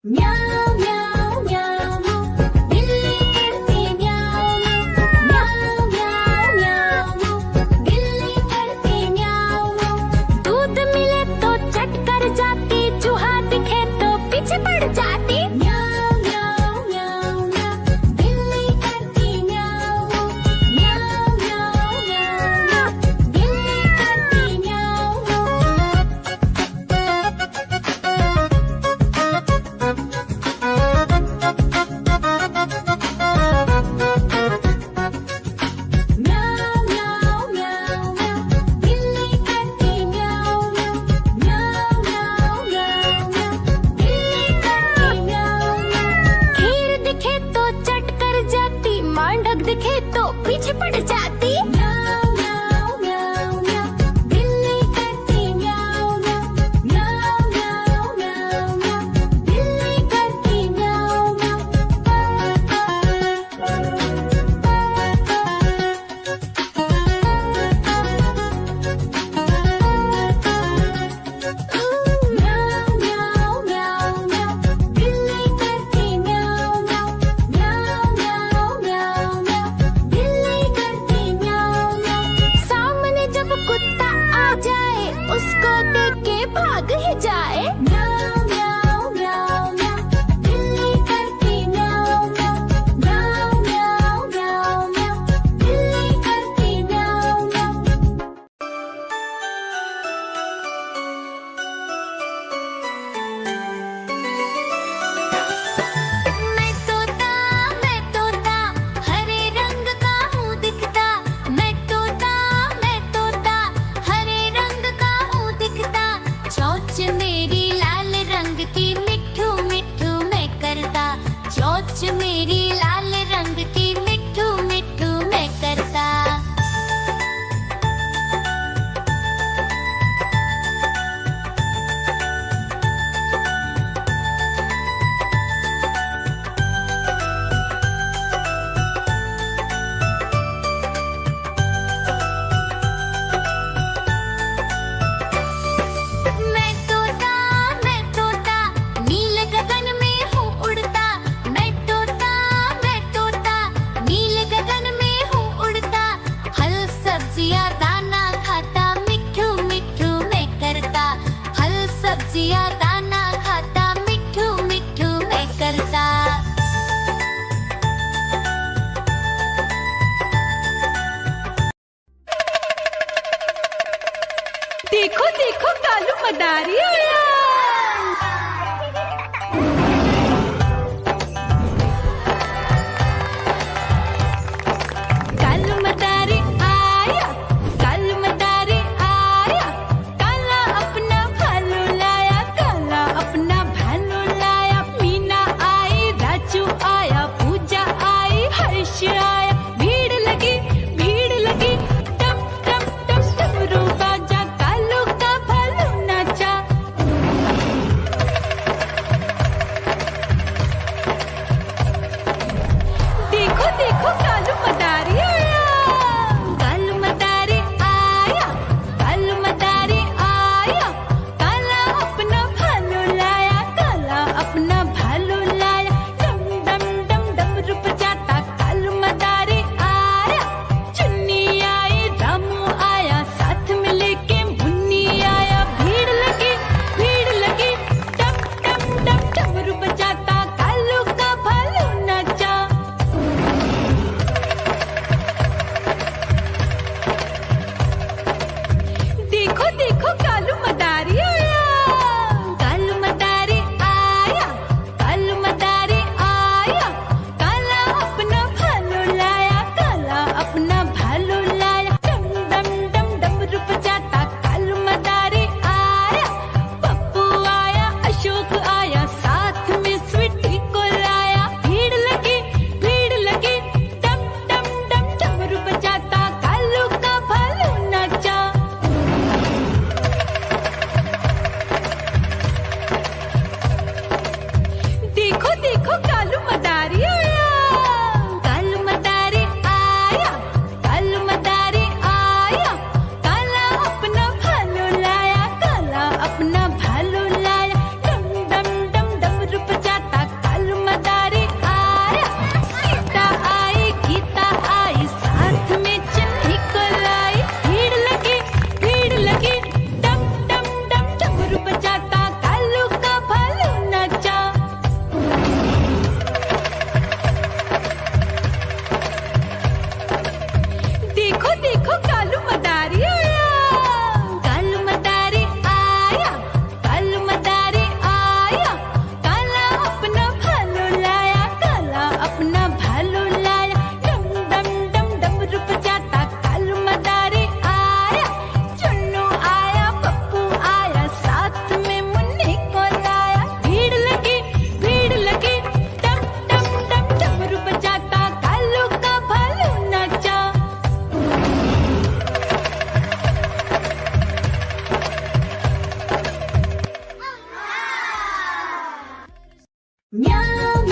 म्याऊं म्याऊं म्याऊं बिल्ली करती म्याऊं म्याऊं म्याऊं म्याऊं बिल्ली करती म्याऊं। दूध मिले तो चट कर जाती, चूहा दिखे तो पीछे पड़ जाती। म्याऊं म्याऊं म्याऊं म्याऊं बिल्ली करती म्याऊं म्याऊं म्याऊं म्याऊं बिल्ली करती म्याऊं। म्याऊं म्याऊं म्याऊं म्याऊं बिल्ली करती म्याऊं म्याऊं म्याऊं म्याऊं म्याऊं बिल्ली करती म्याऊं। खीर दिखे तो चट कर जाती, मांडक दिखे तो पीछे पड़ जाती। म्याऊं म्याऊं म्याऊं म्याऊं बिल्ली करती म्याऊं म्याऊं म्याऊं म्याऊं म्याऊं बिल्ली करती म्याऊं म्याऊं म्याऊं म्याऊं म्याऊं बिल्ली करती म्याऊं म्याऊं म्याऊं म्याऊं म्याऊं बिल्ली करती म्याऊं। सामने जब कुत्ता आ जाए, उसको देख के भाग ही जाए। म्याऊं म्याऊं म्याऊं म्याऊं बिल्ली करती म्याऊं म्याऊं म्याऊं म्याऊं म्याऊं बिल्ली करती म्याऊं म्याऊं। मैं तोता हरे रंग का हूँ दिखता। मैं तोता हरे रंग का हूँ दिखता। चोंच मेरी लाल रंग की, मिट्ठू मिट्ठू मैं करता। चोंच मेरी लाल रंग की, मिट्ठू मिट्ठू मैं करता। मैं तोता नील गगन में हूँ उड़ता। मैं तोता नील गगन में हूँ उड़ता। फल सब्जियाँ दाना खाता, मिट्ठू मिट्ठू मैं करता। फल सब्जियाँ दाना खाता, मिट्ठू मिट्ठू मैं करता। देखो देखो कालू मदारी आया। कालू मदारी आया, कालू मदारी आया। काला अपना भालू लाया, काला अपना भालू लाया। मीना आई, राजू आया, पूजा आई, हर्ष आया। भीड़ लगी टम टम टम डमरू बाजा। कालू का भालू नाचा। देखो देखो कालू मदारी आया। कालू मदारी आया, कालू मदारी आया। काला अपना भालू लाया, काला अपना भालू लाया। डम डम डम डमरू बजाता कालू मदारी आया। चुन्नी आई, रामू आया, साथ में लेके मुन्नी आया। भीड़ लगी टम टम टम डमरू बजाता कालू का भालू नाचा। देखो देखो कालू मदारी आया। कालू मदारी आया, कालू मदारी आया। काला अपना भालू लाया, काला अपना भालू लाया। डम डम डम डमरू बजाता कालू मदारी आया। पप्पू आया, अशोक आया, साथ में स्वीटी को लाया। भीड़ लगी टम टम डम डमरू बजाता कालू का भालू नाचा। देखो देखो कालू मदारी आया। कालू मदारी आया, कालू मदारी आया। काला अपना भालू लाया, काला अपना भालू लाया। डम डम डम डमरू बजाता म्याऊ